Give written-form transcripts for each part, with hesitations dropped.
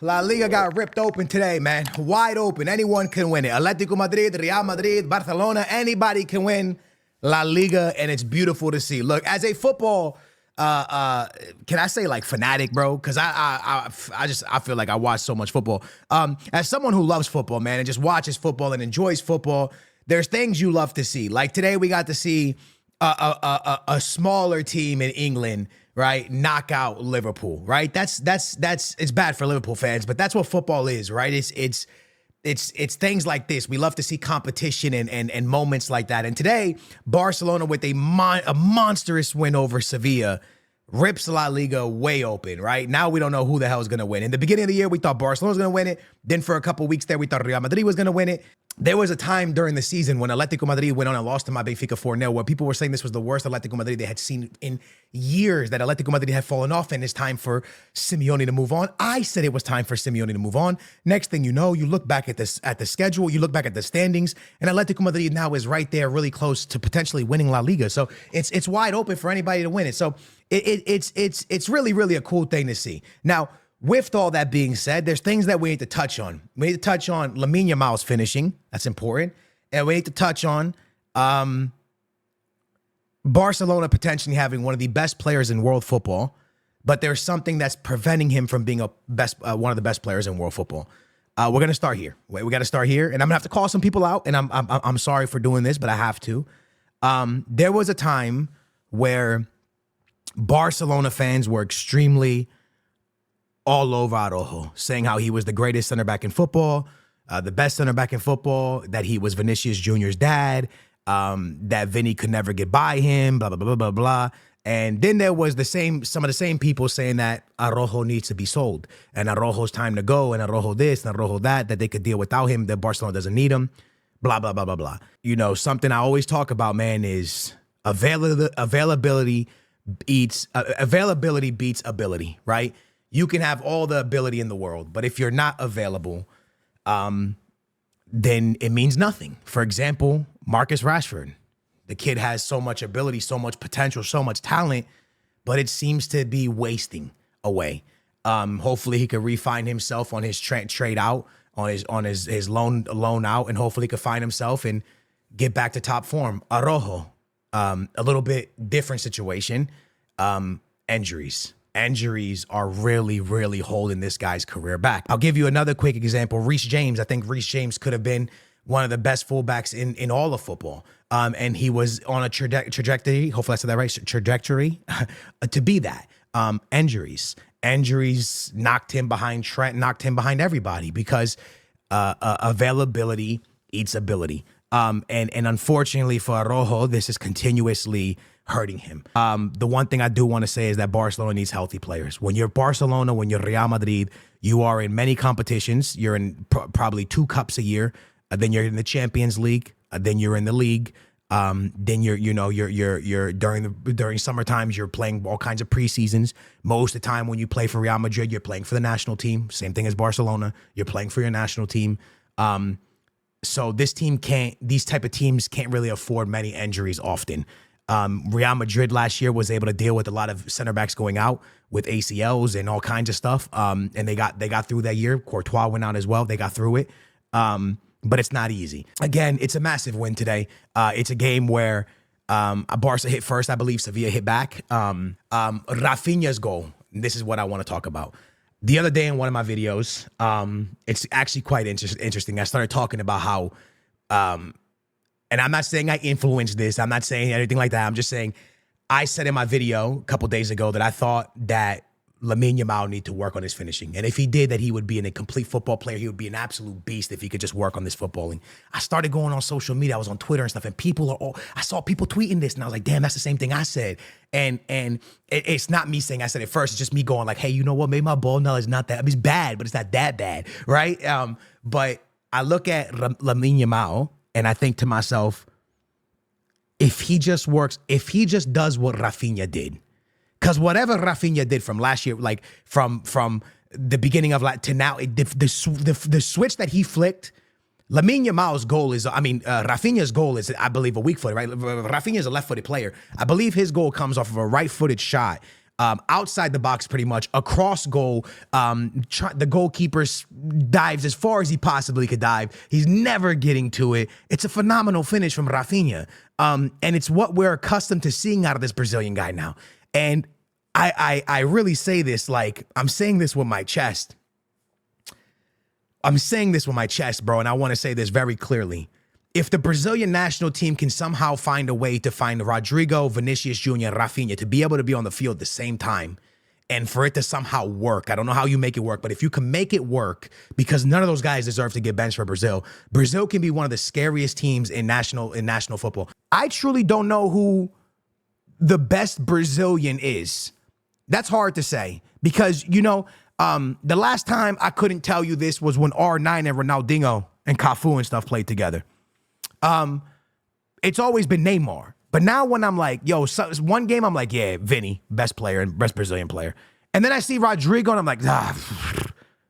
La Liga got ripped open today, man. Wide open. Anyone can win it. Atletico Madrid, Real Madrid, Barcelona, anybody can win La Liga, and it's beautiful to see. Look, as a football, can I say like fanatic, bro? Because I feel like I watch so much football. As someone who loves football, man, and just watches football and enjoys football, there's things you love to see. Like today, we got to see a smaller team in England, right, knock out Liverpool, right? That's it's bad for Liverpool fans, but that's what football is, right? It's things like this. We love to see competition and moments like that. And today, Barcelona with a monstrous win over Sevilla rips La Liga way open, right? Now we don't know who the hell is going to win. In the beginning of the year, we thought Barcelona was going to win it. Then for a couple weeks there, we thought Real Madrid was going to win it. There was a time during the season when Atletico Madrid went on and lost to my Benfica 4-0, where people were saying this was the worst Atletico Madrid they had seen in years, that Atletico Madrid had fallen off and it's time for Simeone to move on. I said it was time for Simeone to move on. Next thing you know, you look back at the schedule, you look back at the standings, and Atletico Madrid now is right there really close to potentially winning La Liga. So it's wide open for anybody to win it. So it's really, really a cool thing to see. Now, with all that being said, there's things that we need to touch on. We need to touch on Lamine Yamal's finishing. That's important. And we need to touch on Barcelona potentially having one of the best players in world football, but there's something that's preventing him from being one of the best players in world football. We're going to start here. We got to start here. And I'm going to have to call some people out, and I'm sorry for doing this, but I have to. There was a time where Barcelona fans were extremely all over Araujo, saying how he was the greatest center back in football, the best center back in football, that he was Vinicius Jr.'s dad, that Vinny could never get by him, blah, blah, blah, blah, blah. And then there was some of the same people saying that Araujo needs to be sold, and Araujo's time to go, and Araujo this, and Araujo that they could deal without him, that Barcelona doesn't need him, blah, blah, blah, blah, blah. You know, something I always talk about, man, is availability beats ability, right? You can have all the ability in the world, but if you're not available, then it means nothing. For example, Marcus Rashford. The kid has so much ability, so much potential, so much talent, but it seems to be wasting away. Hopefully he could refine himself on his trade out, on his loan out, and hopefully he could find himself and get back to top form. Araujo, a little bit different situation. Injuries. Injuries are really, really holding this guy's career back. I'll give you another quick example. Reece James. I think Reece James could have been one of the best fullbacks in all of football. And he was on a trajectory, hopefully I said that right, trajectory, to be that. Injuries knocked him behind Trent, knocked him behind everybody, because availability eats ability. And unfortunately for Araujo, this is continuously hurting him. The one thing I do want to say is that Barcelona needs healthy players. When you're Barcelona, when you're Real Madrid, you are in many competitions. You're in probably 2 cups a year. Then you're in the Champions League. Then you're in the league. Then you're during summer times, you're playing all kinds of preseasons. Most of the time when you play for Real Madrid, you're playing for the national team. Same thing as Barcelona. You're playing for your national team. So these type of teams can't really afford many injuries often. Real Madrid last year was able to deal with a lot of center backs going out with ACLs and all kinds of stuff. And they got through that year. Courtois went out as well. They got through it. But it's not easy. Again, it's a massive win today. It's a game where Barca hit first. I believe Sevilla hit back. Rafinha's goal. This is what I want to talk about. The other day in one of my videos, it's actually quite interesting. I started talking about how, and I'm not saying I influenced this. I'm not saying anything like that. I'm just saying I said in my video a couple days ago that I thought that Lamine Yamal need to work on his finishing. And if he did, that he would be a complete football player. He would be an absolute beast if he could just work on this footballing. I started going on social media. I was on Twitter and stuff, and I saw people tweeting this, and I was like, damn, that's the same thing I said. And it's not me saying I said it first. It's just me going like, hey, you know what? Maybe my ball knowledge is not that, I mean, it's bad, but it's not that bad, right? But I look at Lamine Yamal, and I think to myself, if he just does what Rafinha did, because whatever Rafinha did from last year, like from the beginning of to now, the switch that he flicked, Lamine Yamal's goal is, Rafinha's goal is, I believe, a weak footed, right? Rafinha's a left-footed player. I believe his goal comes off of a right-footed shot outside the box pretty much, across goal. The goalkeeper dives as far as he possibly could dive. He's never getting to it. It's a phenomenal finish from Rafinha. And it's what we're accustomed to seeing out of this Brazilian guy now. And I really say this, like, I'm saying this with my chest. I'm saying this with my chest, bro, and I want to say this very clearly. If the Brazilian national team can somehow find a way to find Rodrigo, Vinicius Jr., and Rafinha to be able to be on the field at the same time and for it to somehow work, I don't know how you make it work, but if you can make it work, because none of those guys deserve to get benched for Brazil, Brazil can be one of the scariest teams in national football. I truly don't know who the best Brazilian is. That's hard to say because, you know, the last time I couldn't tell you this was when R9 and Ronaldinho and Cafu and stuff played together. It's always been Neymar. But now when I'm like, yo, one game I'm like, yeah, Vinny, best player and best Brazilian player. And then I see Rodrigo and I'm like,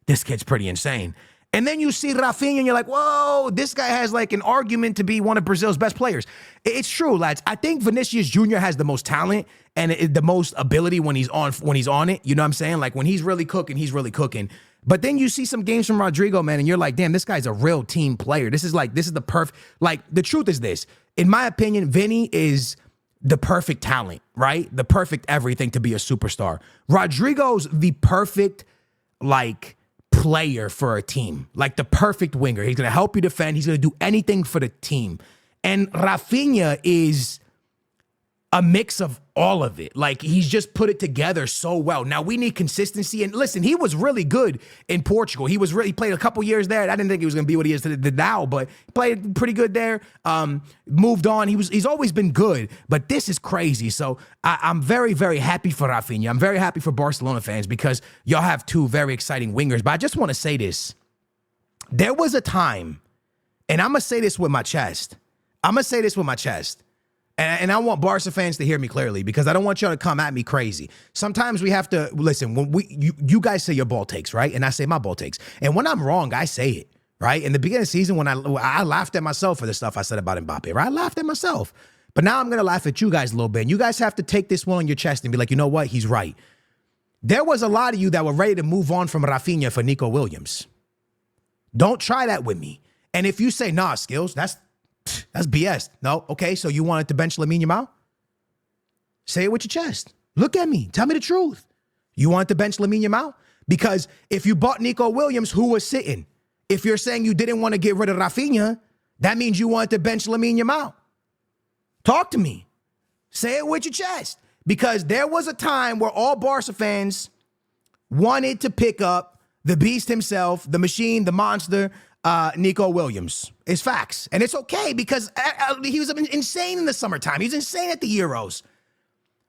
this kid's pretty insane. And then you see Rafinha and you're like, whoa, this guy has like an argument to be one of Brazil's best players. It's true, lads. I think Vinicius Jr. has the most talent and the most ability when he's on it. You know what I'm saying? Like when he's really cooking, he's really cooking. But then you see some games from Rodrigo, man, and you're like, damn, this guy's a real team player. This is the perfect, like, the truth is this. In my opinion, Vinny is the perfect talent, right? The perfect everything to be a superstar. Rodrigo's the perfect, like, player for a team, like the perfect winger. He's going to help you defend. He's going to do anything for the team. And Rafinha is a mix of all of it. Like, he's just put it together so well. Now, we need consistency. And listen, he was really good in Portugal. He played a couple years there. I didn't think he was going to be what he is now, but he played pretty good there. Moved on. He's always been good, but this is crazy. So I'm very, very happy for Rafinha. I'm very happy for Barcelona fans because y'all have two very exciting wingers. But I just want to say this. There was a time, and I'm going to say this with my chest. And I want Barca fans to hear me clearly because I don't want y'all to come at me crazy. Sometimes we have to, listen, when you guys say your ball takes, right? And I say my ball takes. And when I'm wrong, I say it, right? In the beginning of the season, when I laughed at myself for the stuff I said about Mbappe, right? I laughed at myself. But now I'm going to laugh at you guys a little bit. And you guys have to take this one on your chest and be like, you know what? He's right. There was a lot of you that were ready to move on from Rafinha for Nico Williams. Don't try that with me. And if you say, nah, Skills, that's BS. No, okay, so you wanted to bench Lamine Yamal? Say it with your chest. Look at me. Tell me the truth. You wanted to bench Lamine Yamal? Because if you bought Nico Williams, who was sitting? If you're saying you didn't want to get rid of Rafinha, that means you wanted to bench Lamine Yamal. Talk to me. Say it with your chest. Because there was a time where all Barca fans wanted to pick up the beast himself, the machine, the monster, Nico Williams. It's facts. And it's okay because he was insane in the summertime. He was insane at the Euros.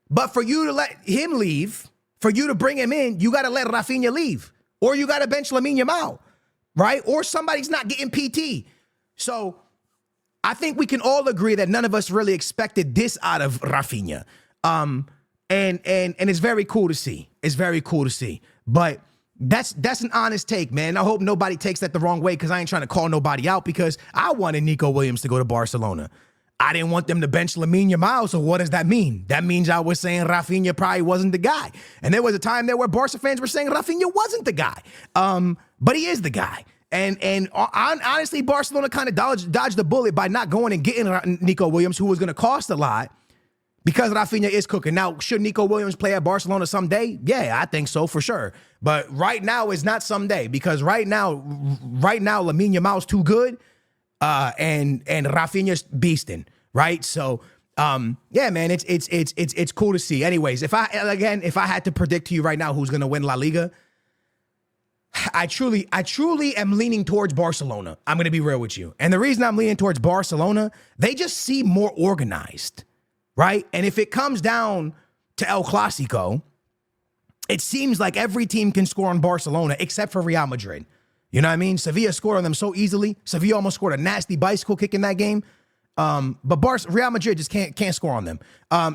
But for you to let him leave, for you to bring him in, you got to let Rafinha leave. Or you got to bench Lamine Yamal, right? Or somebody's not getting PT. So I think we can all agree that none of us really expected this out of Rafinha. And it's very cool to see. It's very cool to see. But that's an honest take, man. I hope nobody takes that the wrong way because I ain't trying to call nobody out because I wanted Nico Williams to go to Barcelona. I didn't want them to bench Lamine Yamal, so what does that mean? That means I was saying Rafinha probably wasn't the guy. And there was a time there where Barca fans were saying Rafinha wasn't the guy. But he is the guy. And honestly, Barcelona kind of dodged the bullet by not going and getting Nico Williams, who was going to cost a lot. Because Rafinha is cooking. Now, should Nico Williams play at Barcelona someday? Yeah, I think so for sure. But right now is not someday because right now Lamine Yamal's too good, and Rafinha's beasting, right? So, yeah, man, it's cool to see. Anyways, if I had to predict to you right now who's gonna win La Liga, I truly am leaning towards Barcelona. I'm gonna be real with you, and the reason I'm leaning towards Barcelona, they just seem more organized. Right? And if it comes down to El Clasico, it seems like every team can score on Barcelona except for Real Madrid. You know what I mean? Sevilla scored on them so easily. Sevilla almost scored a nasty bicycle kick in that game. But Real Madrid just can't score on them.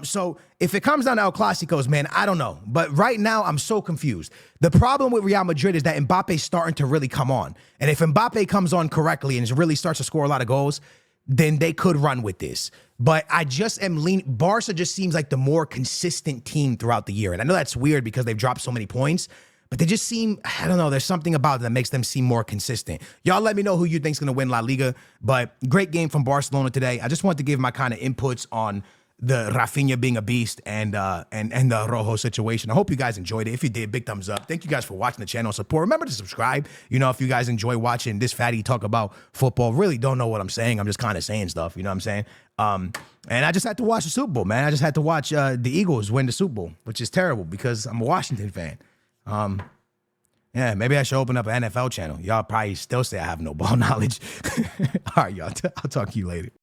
So if it comes down to El Clasicos, man, I don't know. But right now, I'm so confused. The problem with Real Madrid is that Mbappe's starting to really come on. And if Mbappe comes on correctly and really starts to score a lot of goals, then they could run with this. But I just am leaning. Barca just seems like the more consistent team throughout the year. And I know that's weird because they've dropped so many points, but they just seem, I don't know, there's something about it that makes them seem more consistent. Y'all let me know who you think's going to win La Liga. But great game from Barcelona today. I just wanted to give my kind of inputs on the Rafinha being a beast and the Rojo situation. I hope you guys enjoyed it. If you did, big thumbs up. Thank you guys for watching the channel support. Remember to subscribe. You know, if you guys enjoy watching this fatty talk about football, really don't know what I'm saying. I'm just kind of saying stuff. You know what I'm saying? And I just had to watch the Super Bowl, man. I just had to watch the Eagles win the Super Bowl, which is terrible because I'm a Washington fan. Yeah, maybe I should open up an NFL channel. Y'all probably still say I have no ball knowledge. All right, y'all. I'll talk to you later.